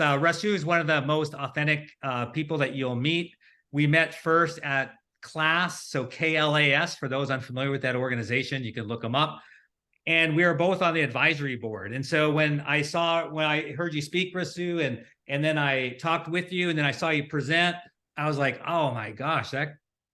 Yes, Rasu is one of the most authentic people that you'll meet. We met first at KLAS, so KLAS, for those unfamiliar with that organization, you can look them up. And we were both on the advisory board. And so when I heard you speak, Rasu, and then I talked with you, and then I saw you present, I was like, oh my gosh,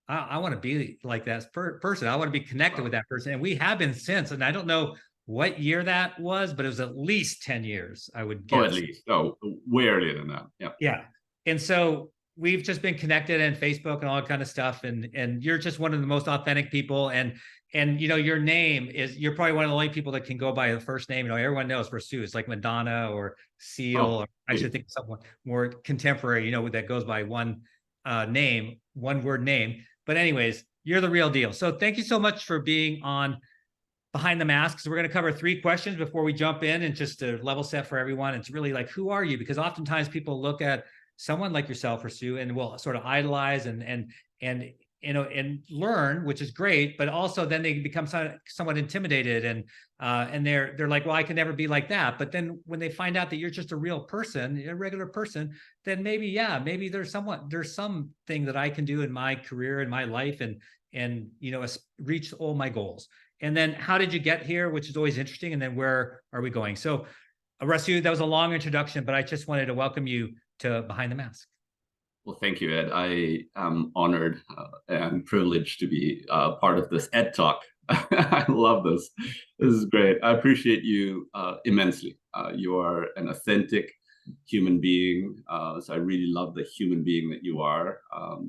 I want to be like that person. I want to be connected with that person. And we have been since. And I don't know what year that was, but it was at least 10 years, I would guess. Oh, at least. Oh, way earlier than that. Yeah. Yeah. And so we've just been connected on Facebook and all that kind of stuff. And you're just one of the most authentic people. And your name is, you're probably one of the only people that can go by the first name. Everyone knows Rasu. It's like Madonna or Seal, or I should think of someone more contemporary, that goes by one name, one word name. But anyways, you're the real deal. So thank you so much for being on Behind the Mask. So we're going to cover 3 questions before we jump in, and just to level set for everyone. It's really like, who are you? Because oftentimes people look at someone like yourself, Rasu, and will sort of idolize and learn, which is great, but also then they become somewhat intimidated, and they're like, well, I can never be like that. But then when they find out that you're just a real person, a regular person, then maybe there's something that I can do in my career, in my life, and reach all my goals. And then how did you get here, which is always interesting, and then where are we going? So Rasu, that was a long introduction, but I just wanted to welcome you to Behind the Mask. Well, thank you, Ed. I am honored and privileged to be part of this Ed Talk. I love this. This is great. I appreciate you immensely. You are an authentic human being. So I really love the human being that you are.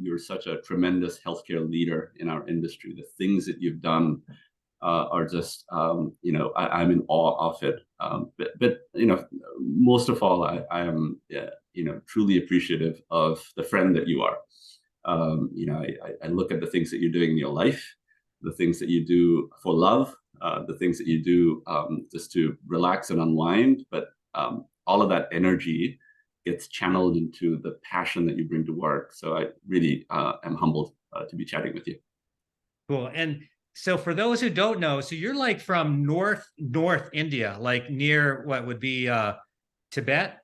You're such a tremendous healthcare leader in our industry. The things that you've done are just, I'm in awe of it. But most of all, I am, truly appreciative of the friend that you are. I look at the things that you're doing in your life, the things that you do for love, the things that you do just to relax and unwind. But all of that energy gets channeled into the passion that you bring to work. So I really am humbled to be chatting with you. Cool. And so for those who don't know, so you're like from north India, like near what would be Tibet?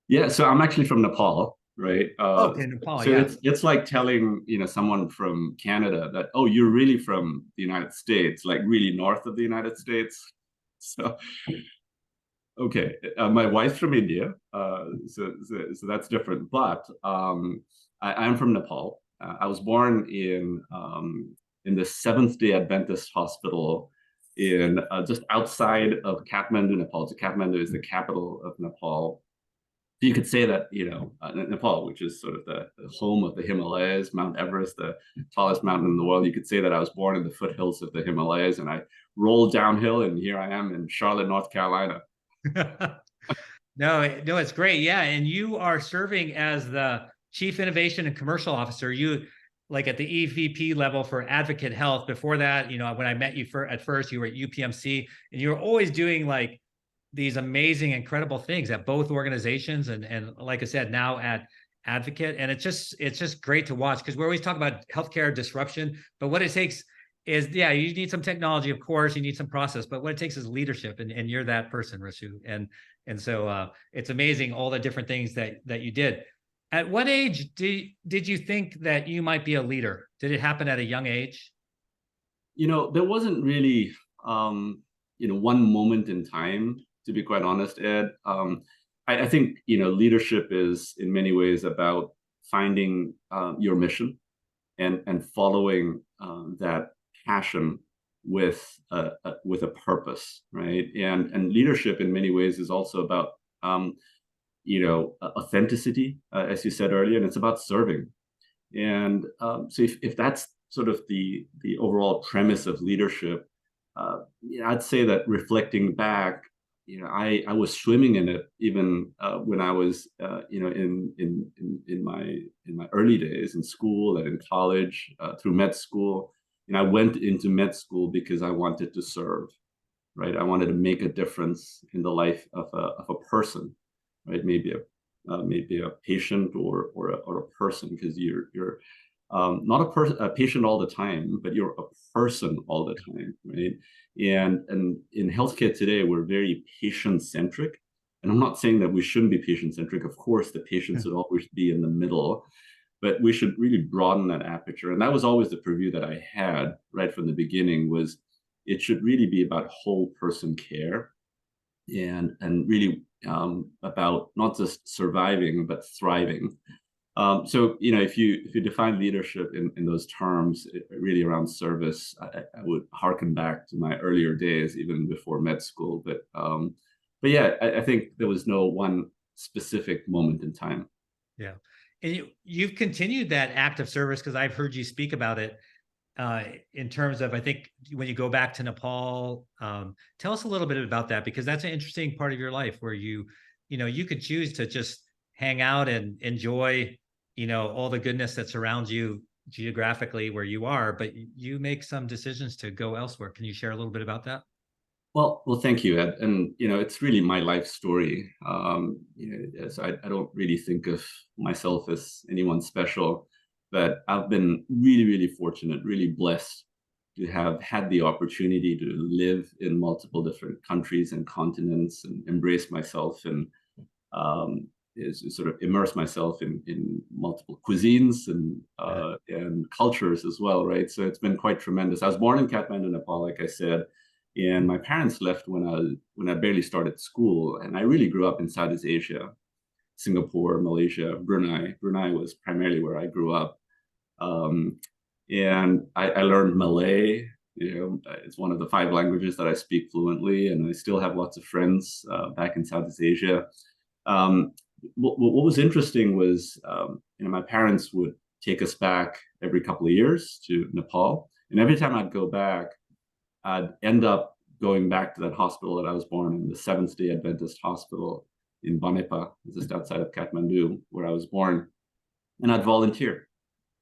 Yeah, so I'm actually from Nepal, right? Okay, Nepal, so yeah. it's like telling someone from Canada that, oh, you're really from the United States, like really north of the United States. So okay, my wife's from India, so that's different. But I'm from Nepal. I was born in the Seventh-day Adventist Hospital in just outside of Kathmandu, Nepal. So Kathmandu is the capital of Nepal. So you could say that, Nepal, which is sort of the home of the Himalayas, Mount Everest, the tallest mountain in the world, you could say that I was born in the foothills of the Himalayas, and I rolled downhill, and here I am in Charlotte, North Carolina. No, it's great. Yeah. And you are serving as the Chief Innovation and Commercial Officer. You like at the EVP level for Advocate Health. Before that, when I met you at first, you were at UPMC, and you were always doing like these amazing, incredible things at both organizations. And like I said, now at Advocate. And it's just great to watch, because we always talk about healthcare disruption, but what it takes is, you need some technology, of course, you need some process, but what it takes is leadership. And you're that person, Rasu. And so it's amazing all the different things that you did. At what age did you think that you might be a leader? Did it happen at a young age? There wasn't really, one moment in time, to be quite honest, Ed. I think, leadership is in many ways about finding your mission and following that passion with a purpose, right? And leadership in many ways is also about authenticity, as you said earlier, and it's about serving. And so if that's sort of the overall premise of leadership, I'd say that reflecting back, I was swimming in it even when I was in my early days in school and in college, through med school. And I went into med school because I wanted to serve, right? I wanted to make a difference in the life of a person, right? Maybe a patient or a person, because you're not a patient all the time, but you're a person all the time, right? And in healthcare today, we're very patient centric, And I'm not saying that we shouldn't be patient-centric. Of course, the Yeah. patients should always be in the middle, but we should really broaden that aperture. And that was always the purview that I had right from the beginning, was it should really be about whole person care, and really about not just surviving but thriving. So if you define leadership in those terms, really around service, I would harken back to my earlier days, even before med school. But yeah, I think there was no one specific moment in time. Yeah. And you've continued that act of service, because I've heard you speak about it in terms of, I think when you go back to Nepal, tell us a little bit about that, because that's an interesting part of your life where you could choose to just hang out and enjoy, all the goodness that surrounds you geographically where you are, but you make some decisions to go elsewhere. Can you share a little bit about that? Well, thank you, Ed. And it's really my life story. As I don't really think of myself as anyone special, but I've been really, really fortunate, really blessed to have had the opportunity to live in multiple different countries and continents, and embrace myself, and is sort of immerse myself in multiple cuisines Yeah. and cultures as well, right? So it's been quite tremendous. I was born in Kathmandu, Nepal, like I said, and my parents left when I barely started school, and I really grew up in Southeast Asia, Singapore, Malaysia, Brunei. Brunei was primarily where I grew up, um, and I learned Malay. It's one of the 5 languages that I speak fluently, and I still have lots of friends back in Southeast Asia. Um, what was interesting was, my parents would take us back every couple of years to Nepal, and every time I'd go back, I'd end up going back to that hospital that I was born in, the Seventh-day Adventist Hospital in Banepa, just outside of Kathmandu, where I was born, and I'd volunteer,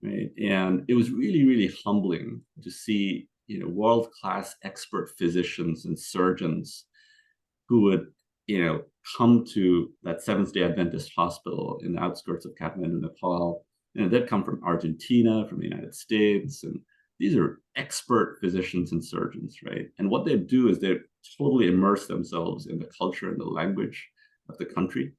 right? And it was really, really humbling to see, world-class expert physicians and surgeons who would, come to that Seventh-day Adventist Hospital in the outskirts of Kathmandu, Nepal. They'd come from Argentina, from the United States, and these are expert physicians and surgeons, right? And what they do is they totally immerse themselves in the culture and the language of the country.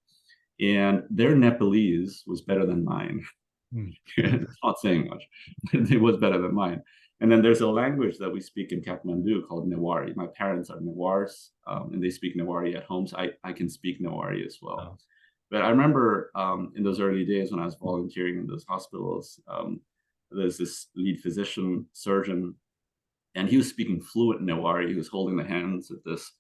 And their Nepalese was better than mine. Hmm. It's not saying much. It was better than mine. And then there's a language that we speak in Kathmandu called Newari. My parents are Newars, and they speak Newari at home, so I can speak Newari as well. Oh, But I remember in those early days when I was volunteering in those hospitals, there's this lead physician, surgeon, and he was speaking fluent Newari. He was holding the hands of this,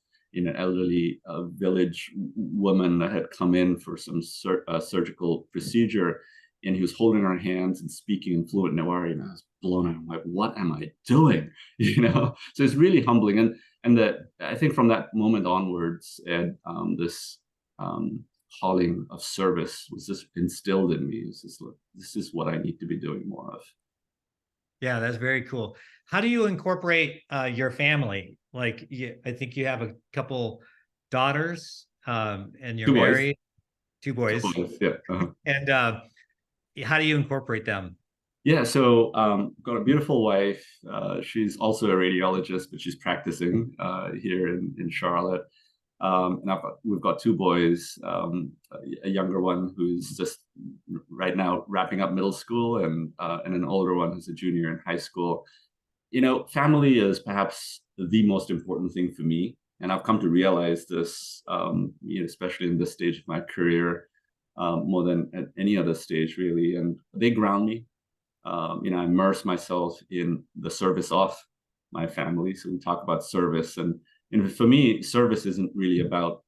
elderly village woman that had come in for some surgical procedure, and he was holding her hands and speaking in fluent Newari, and I was blown out. I'm like, what am I doing? So it's really humbling, and that I think from that moment onwards, and this calling of service was just instilled in me. This is what I need to be doing more of. yeah, that's very cool. How do you incorporate your family? Like, I think you have a couple daughters, and you're Two boys. married, two Two boys. boys. Yeah. And how do you incorporate them? Yeah, so got a beautiful wife. She's also a radiologist, but she's practicing here in Charlotte. And we've got 2 boys, a younger one who's just right now wrapping up middle school, and an older one who's a junior in high school. Family is perhaps the most important thing for me, and I've come to realize this, especially in this stage of my career, more than at any other stage, really. And they ground me. I immerse myself in the service of my family. So we talk about service, and for me, service isn't really about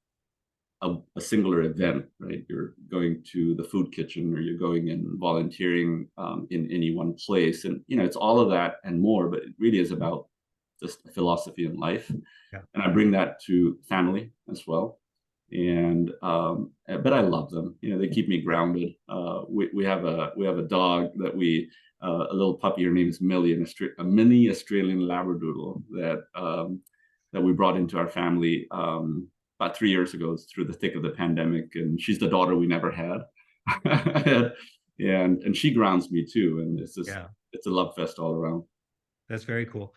a singular event, right? You're going to the food kitchen, or you're going and volunteering in any one place, and it's all of that and more. But it really is about just a philosophy in life, Yeah. and I bring that to family as well. And but I love them. They keep me grounded. We have a dog that a little puppy. Her name is Millie, a mini Australian Labradoodle that we brought into our family about 3 years ago through the thick of the pandemic, and she's the daughter we never had. and she grounds me too, and it's Yeah, a love fest all around. that's very cool.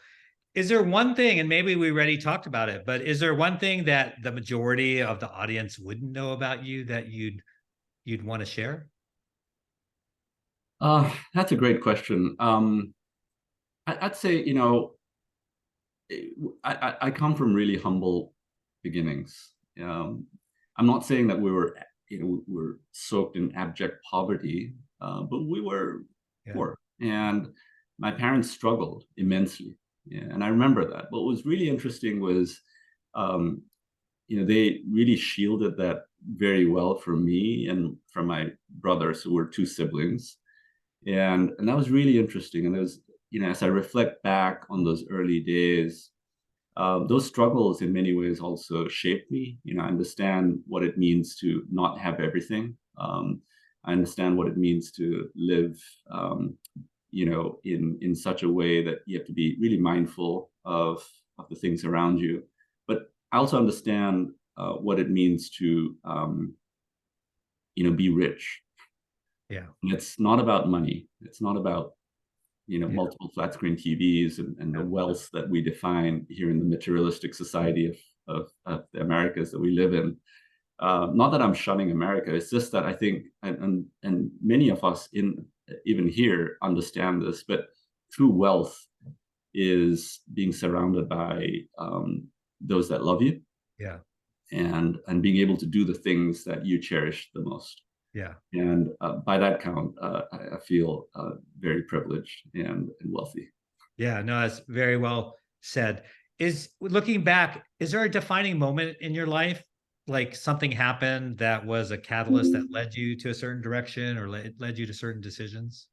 Is there one thing, and maybe we already talked about it, but is there one thing that the majority of the audience wouldn't know about you that you'd want to share? That's a great question. I'd say, I come from really humble beginnings. I'm not saying that we're soaked in abject poverty, but we were Yeah. poor, and my parents struggled immensely. Yeah, and I remember that. What was really interesting was, um, they really shielded that very well from me and from my brothers, who were two siblings, and that was really interesting. And it was, as I reflect back on those early days, those struggles in many ways also shaped me. I understand what it means to not have everything. I understand what it means to live, in such a way that you have to be really mindful of the things around you. But I also understand what it means to, be rich. Yeah. And it's not about money. It's not about Yeah. multiple flat screen TVs and the Yeah. wealth that we define here in the materialistic society of the Americas that we live in. Not that I'm shunning America, it's just that I think, and many of us in even here understand this, but true wealth is being surrounded by those that love you, Yeah. and being able to do the things that you cherish the most. Yeah. And by that count, I feel very privileged and wealthy. Yeah. No, that's very well said. Is looking back, is there a defining moment in your life? Like something happened that was a catalyst that led you to a certain direction or led you to certain decisions?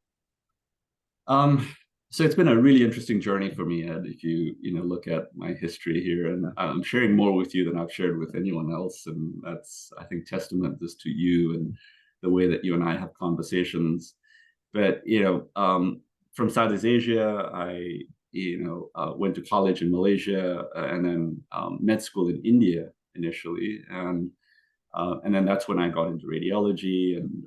Um, so it's been a really interesting journey for me, Ed. If you look at my history here, and I'm sharing more with you than I've shared with anyone else, and that's, I think, testament this to you and the way that you and I have conversations. But from Southeast Asia, I went to college in Malaysia, and then med school in India initially, and then that's when I got into radiology and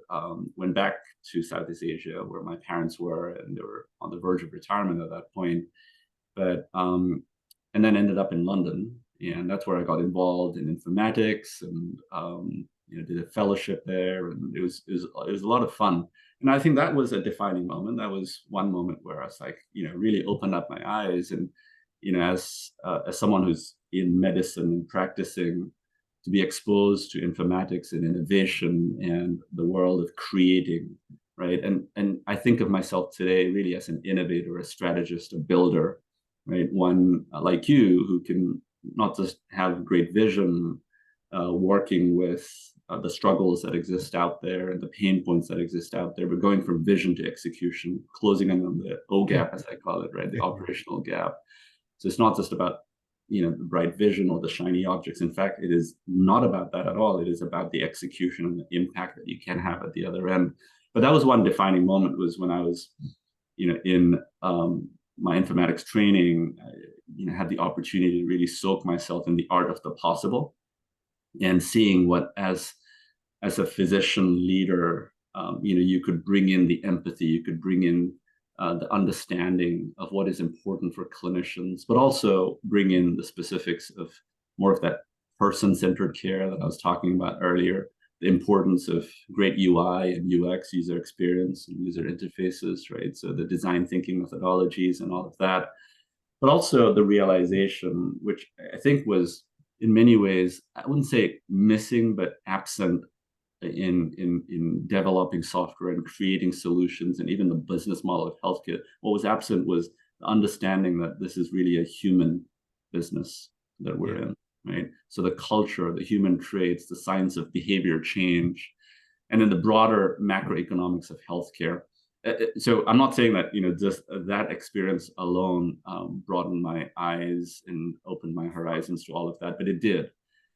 went back to Southeast Asia, where my parents were, and they were on the verge of retirement at that point. But and then ended up in London, and that's where I got involved in informatics, and did a fellowship there, and it was a lot of fun. And I think that was a defining moment. That was one moment where I was like, really opened up my eyes, and as someone who's in medicine and practicing, to be exposed to informatics and innovation and the world of creating, right? And I think of myself today really as an innovator, a strategist, a builder, right? One like you, who can not just have great vision, working with the struggles that exist out there and the pain points that exist out there, but going from vision to execution, closing in on the O gap, as I call it, right? The operational gap. So it's not just about the bright vision or the shiny objects. In fact, it is not about that at all. It is about the execution and the impact that you can have at the other end. But that was one defining moment, was when I was in my informatics training. I had the opportunity to really soak myself in the art of the possible, and seeing what, as a physician leader, you could bring in the empathy, you could bring in the understanding of what is important for clinicians, but also bring in the specifics of more of that person-centered care that I was talking about earlier, the importance of great UI and UX, user experience and user interfaces, right? So the design thinking methodologies and all of that, but also the realization, which I think was in many ways, I wouldn't say missing, but absent in developing software and creating solutions, and even the business model of healthcare. What was absent was the understanding that this is really a human business that we're in, right? So the culture, the human traits, the science of behavior change, and then the broader macroeconomics of healthcare. So I'm not saying that just that experience alone broadened my eyes and opened my horizons to all of that, but it did.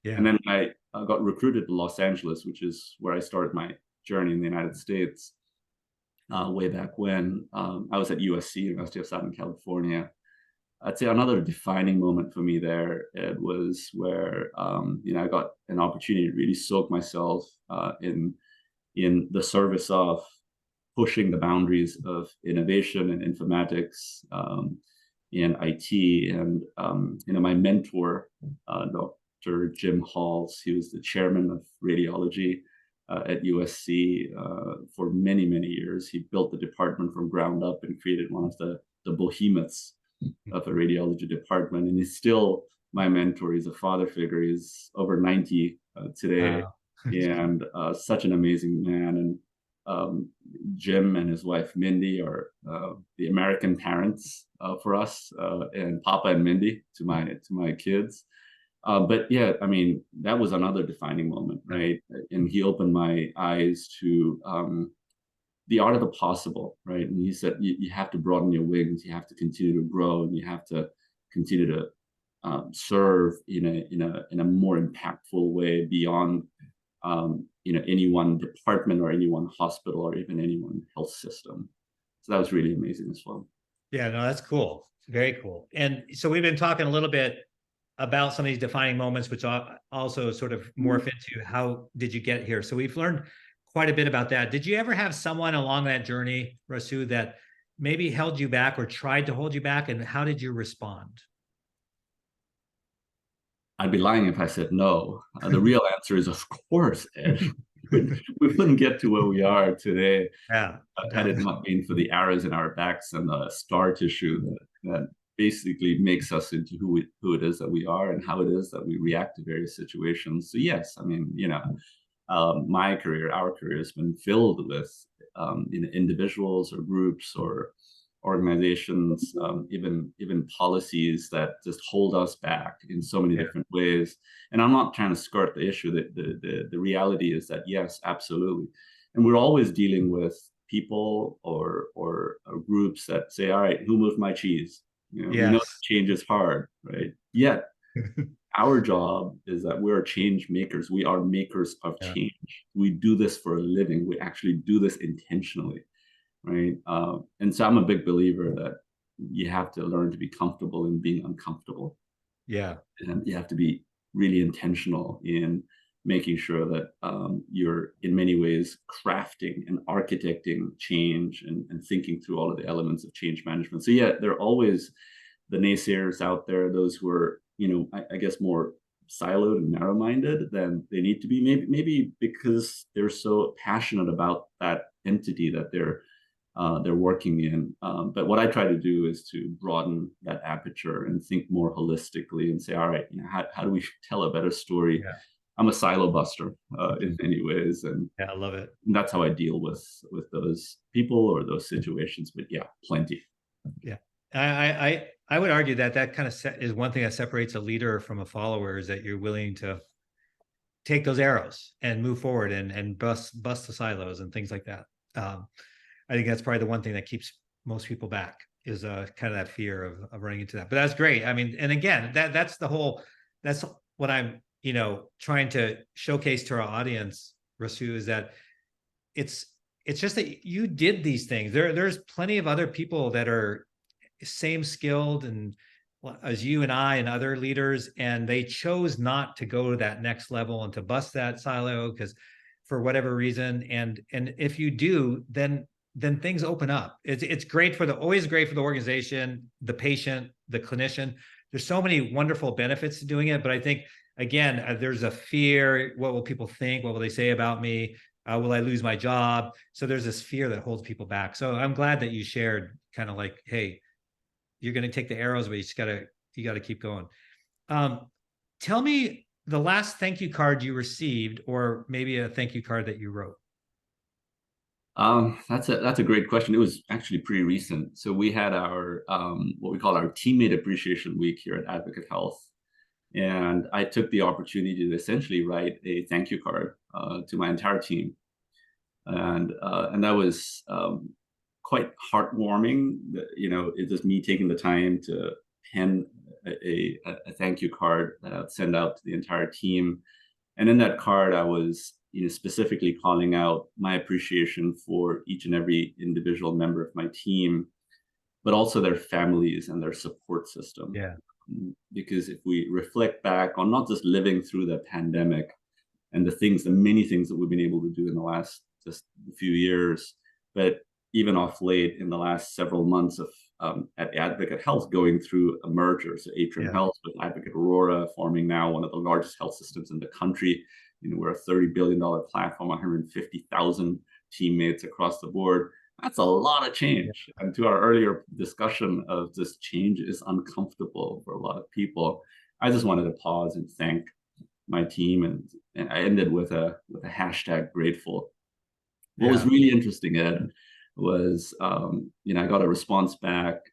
And Yeah. then I got recruited to Los Angeles, which is where I started my journey in the United States, way back when. I was at USC, University of Southern California. I'd say another defining moment for me there, Ed, was where I got an opportunity to really soak myself in the service of pushing the boundaries of innovation and informatics, in IT. And my mentor, Dr. Jim Halls, he was the chairman of radiology at USC for many, many years. He built the department from ground up and created one of the behemoths of a radiology department. And he's still my mentor. He's a father figure. He's over 90 today, Wow. and such an amazing man. And Jim and his wife Mindy are the American parents for us, and Papa and Mindy to my kids. But yeah, I mean, that was another defining moment, Yeah. right? And he opened my eyes to the art of the possible, right? And he said, you have to broaden your wings, you have to continue to grow, and you have to continue to serve in a more impactful way beyond any one department or any one hospital or even any one health system. So that was really amazing as well. Yeah, no, that's cool. Very cool. And so we've been talking a little bit about some of these defining moments, which also sort of morph into how did you get here. So we've learned quite a bit about that. Did you ever have someone along that journey, Rasu, that maybe held you back or tried to hold you back, and how did you respond? I'd be lying if I said no. The real answer is, of course, Ed. We wouldn't get to where we are today Yeah. had it not been for the arrows in our backs and the scar tissue that basically makes us into who it is that we are and how it is that we react to various situations. So yes, I mean, my career, our career has been filled with individuals or groups or organizations, even policies that just hold us back in so many different ways. And I'm not trying to skirt the issue. That the reality is that yes, absolutely, and we're always dealing with people or groups that say, all right, who moved my cheese? We know Yes. that change is hard, right? Yet our job is that we're change makers. We are makers of Yeah. change. We do this for a living. We actually do this intentionally, right? And so I'm a big believer that you have to learn to be comfortable in being uncomfortable. Yeah. And you have to be really intentional in making sure that you're in many ways crafting and architecting change and thinking through all of the elements of change management. So yeah, there are always the naysayers out there, those who are, I guess more siloed and narrow-minded than they need to be, maybe because they're so passionate about that entity that they're working in. But what I try to do is to broaden that aperture and think more holistically and say, all right, how do we tell a better story? Yeah. I'm a silo buster in many ways, and Yeah, I love it. that's how I deal with those people or those situations. But yeah, plenty. Yeah. I would argue that kind of is one thing that separates a leader from a follower, is that you're willing to take those arrows and move forward and bust the silos and things like that. I think that's probably the one thing that keeps most people back, is kind of that fear of running into that. But that's great. I mean, and again, that's what I'm, trying to showcase to our audience, Rasu, is that it's just that you did these things. There's plenty of other people that are same skilled and as you and I and other leaders, and they chose not to go to that next level and to bust that silo because for whatever reason. And if you do, then things open up. It's great always great for the organization, the patient, the clinician. There's so many wonderful benefits to doing it, but I think again, there's a fear. What will people think? What will they say about me? Will I lose my job? So there's this fear that holds people back. So I'm glad that you shared kind of like, hey, you're going to take the arrows, but you got to keep going. Tell me the last thank you card you received, or maybe a thank you card that you wrote. That's a great question. It was actually pretty recent. So we had our what we call our teammate appreciation week here at Advocate Health, and I took the opportunity to essentially write a thank you card to my entire team, and that was quite heartwarming. It's just me taking the time to pen a thank you card that I'd send out to the entire team. And in that card, I was specifically calling out my appreciation for each and every individual member of my team, but also their families and their support system. Yeah. Because if we reflect back on not just living through the pandemic and the many things that we've been able to do in the last just few years, but even off late in the last several months of at Advocate Health going through a merger. So Atrium Yeah. Health with Advocate Aurora forming now one of the largest health systems in the country. We're a $30 billion platform, 150,000 teammates across the board. That's a lot of change. Yeah. And to our earlier discussion of this change is uncomfortable for a lot of people. I just wanted to pause and thank my team, and I ended with a hashtag grateful. What was Yeah. really interesting, Ed, was I got a response back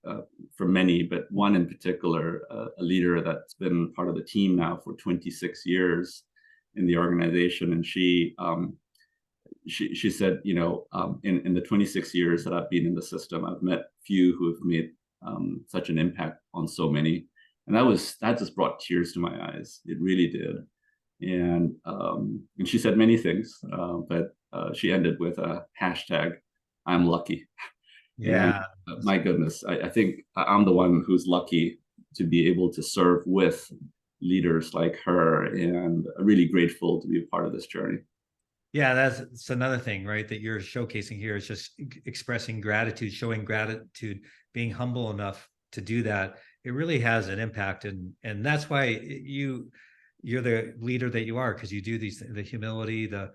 from many, but one in particular, a leader that's been part of the team now for 26 years in the organization, and she said, in the 26 years that I've been in the system, I've met few who have made such an impact on so many, and that just brought tears to my eyes. It really did. And she said many things, but she ended with a hashtag I'm lucky. And Yeah. my goodness, I think I'm the one who's lucky to be able to serve with leaders like her, and really grateful to be a part of this journey. Yeah, that's another thing, right? That you're showcasing here is just expressing gratitude, showing gratitude, being humble enough to do that. It really has an impact, and that's why you're the leader that you are, because you do the humility, the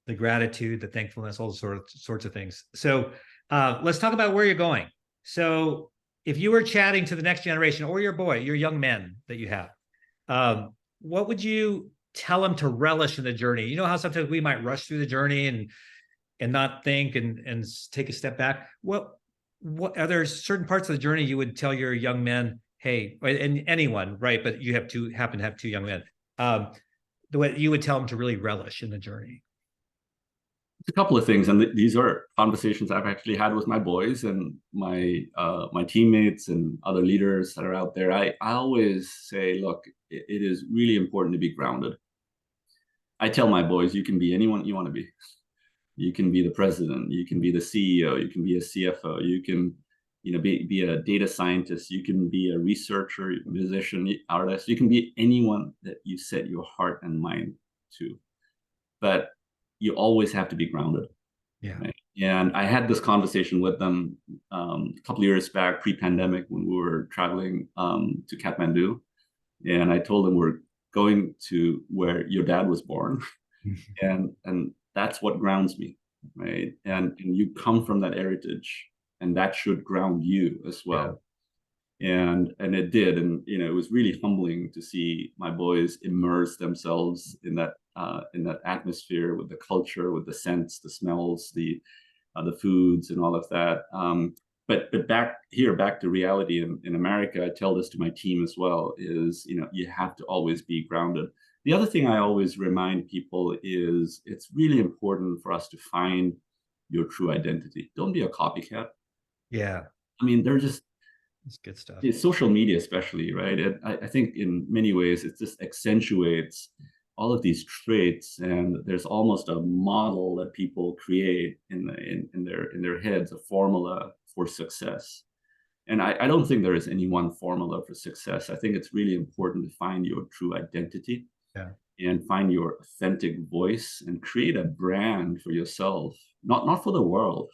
the gratitude, the thankfulness, all sorts of things. So let's talk about where you're going. So if you were chatting to the next generation or your young men that you have, what would you tell them to relish in the journey? You know how sometimes we might rush through the journey and not think and take a step back. What are there certain parts of the journey you would tell your young men, hey, and anyone, right? But you happen to have two young men. The way you would tell them to really relish in the journey. A couple of things, and these are conversations I've actually had with my boys and my teammates and other leaders that are out there. I always say, look, it is really important to be grounded. I tell my boys, you can be anyone you want to be. You can be the president, you can be the CEO, you can be a CFO, you can be a data scientist, you can be a researcher, musician, artist, you can be anyone that you set your heart and mind to. But you always have to be grounded. Yeah. Right? And I had this conversation with them a couple of years back, pre-pandemic, when we were traveling to Kathmandu, and I told them we're going to where your dad was born, and that's what grounds me, right? And you come from that heritage, and that should ground you as Yeah. well. And it did, and it was really humbling to see my boys immerse themselves in that atmosphere, with the culture, with the scents, the smells, the foods, and all of that. But back to reality in America, I tell this to my team as well: is you have to always be grounded. The other thing I always remind people is it's really important for us to find your true identity. Don't be a copycat. Yeah. I mean, they're just It's good stuff. it's social media, especially, right? I think in many ways it just accentuates all of these traits, and there's almost a model that people create in their heads, a formula for success. And I don't think there is any one formula for success. I think it's really important to find your true identity Yeah. and find your authentic voice and create a brand for yourself, not for the world,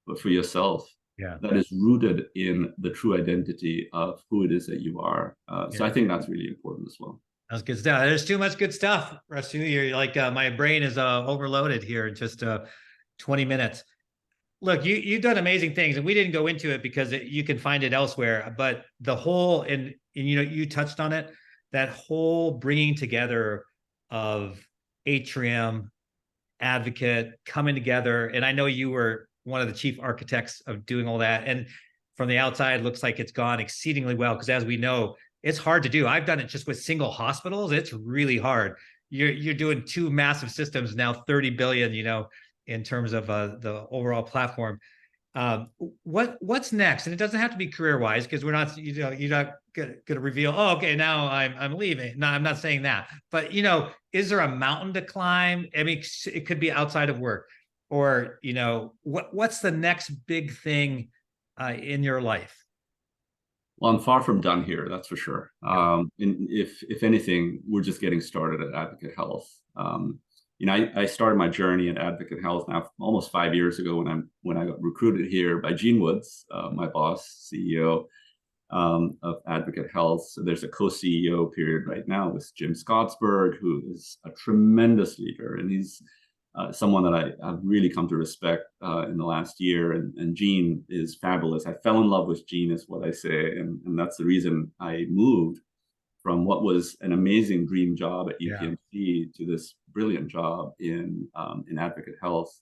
but for yourself, Yeah. that is rooted in the true identity of who it is that you are. So Yeah. I think that's really important as well. That's good stuff. There's too much good stuff, Rasu. You're like my brain is overloaded here in just 20 minutes. Look, you've done amazing things, and we didn't go into it because you can find it elsewhere. But the whole and you touched on it, that whole bringing together of Atrium, Advocate, coming together, and I know you were one of the chief architects of doing all that. And from the outside, looks like it's gone exceedingly well, because as we know, it's hard to do. I've done it just with single hospitals. It's really hard. You're doing two massive systems now, 30 billion, in terms of the overall platform. What's next? And it doesn't have to be career wise, because we're not you're not gonna reveal, oh, okay, now I'm leaving. No, I'm not saying that. But is there a mountain to climb? I mean, it could be outside of work, or what's the next big thing in your life? Well, I'm far from done here, that's for sure. Yeah. And if anything, we're just getting started at Advocate Health. I started my journey in Advocate Health now almost 5 years ago when I got recruited here by Gene Woods, my boss, CEO of Advocate Health. So there's a co-CEO period right now with Jim Scottsberg, who is a tremendous leader, and he's someone that I've really come to respect in the last year. And Gene is fabulous. I fell in love with Gene, is what I say, and that's the reason I moved from what was an amazing dream job at Yeah. UPMC to this brilliant job in Advocate Health,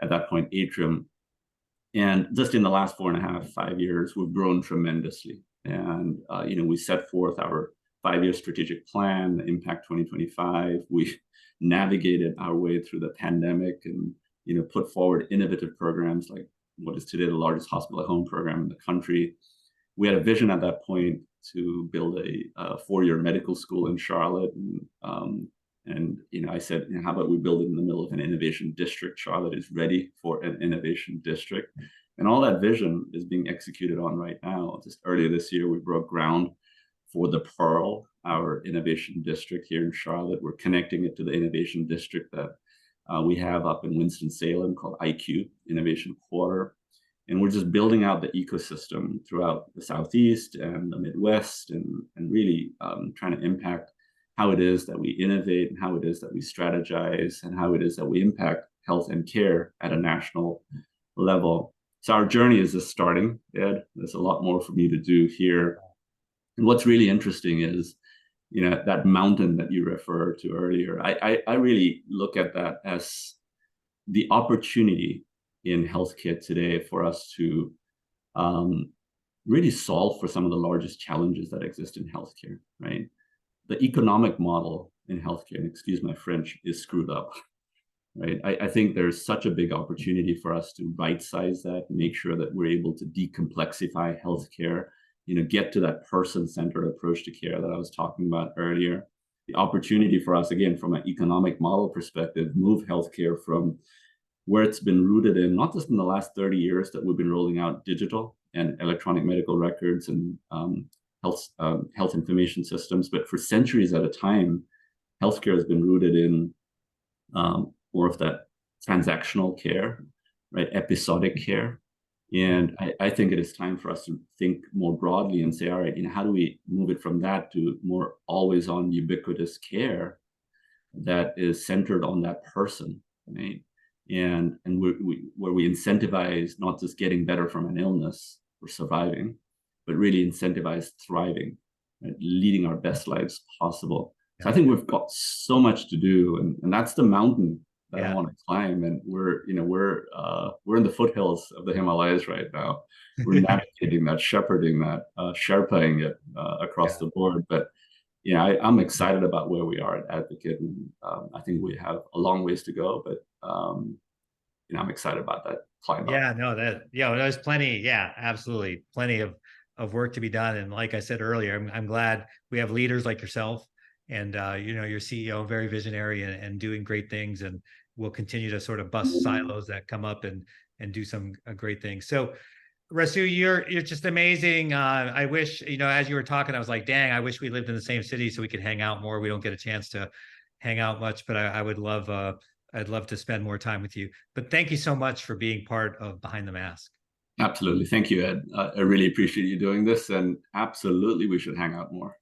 at that point Atrium. And just in the last 4.5, 5 years, we've grown tremendously. And we set forth our 5-year strategic plan, Impact 2025. We navigated our way through the pandemic and put forward innovative programs like what is today the largest hospital at home program in the country. We had a vision at that point to build a 4-year medical school in Charlotte. And I said, how about we build it in the middle of an innovation district? Charlotte is ready for an innovation district. And all that vision is being executed on right now. Just earlier this year, we broke ground for the Pearl, our innovation district here in Charlotte. We're connecting it to the innovation district that we have up in Winston-Salem called IQ, Innovation Quarter. And we're just building out the ecosystem throughout the Southeast and the Midwest, and really trying to impact how it is that we innovate and how it is that we strategize and how it is that we impact health and care at a national level. So our journey is just starting, Ed. There's a lot more for me to do here. And what's really interesting is, that mountain that you referred to earlier, I really look at that as the opportunity in healthcare today for us to really solve for some of the largest challenges that exist in healthcare, right? The economic model in healthcare, and excuse my French, is screwed up, right? I think there's such a big opportunity for us to right-size that, make sure that we're able to decomplexify healthcare, get to that person-centered approach to care that I was talking about earlier. The opportunity for us, again, from an economic model perspective, move healthcare from where it's been rooted in, not just in the last 30 years that we've been rolling out digital and electronic medical records and health information systems, but for centuries at a time, healthcare has been rooted in more of that transactional care, right? Episodic care. And I think it is time for us to think more broadly and say, all right, how do we move it from that to more always on ubiquitous care that is centered on that person, right? And where we incentivize not just getting better from an illness or surviving, but really incentivize thriving, right? Leading our best lives possible. So I think we've got so much to do, and that's the mountain that I want to climb. And we're in the foothills of the Himalayas right now. We're navigating that, shepherding that, sherpaing it across the board. But I'm excited about where we are at Advocate, and I think we have a long ways to go, but I'm excited about that climb up. Yeah, no, there's plenty. Yeah, absolutely, plenty of work to be done. And like I said earlier, I'm glad we have leaders like yourself, and your CEO, very visionary and doing great things, and we'll continue to sort of bust silos that come up and do some great things. So Rasu, you're just amazing. I wish, as you were talking, I was like, dang, I wish we lived in the same city so we could hang out more. We don't get a chance to hang out much, but I would love, I'd love to spend more time with you. But thank you so much for being part of Behind the Mask. Absolutely. Thank you, Ed. I really appreciate you doing this, and absolutely we should hang out more.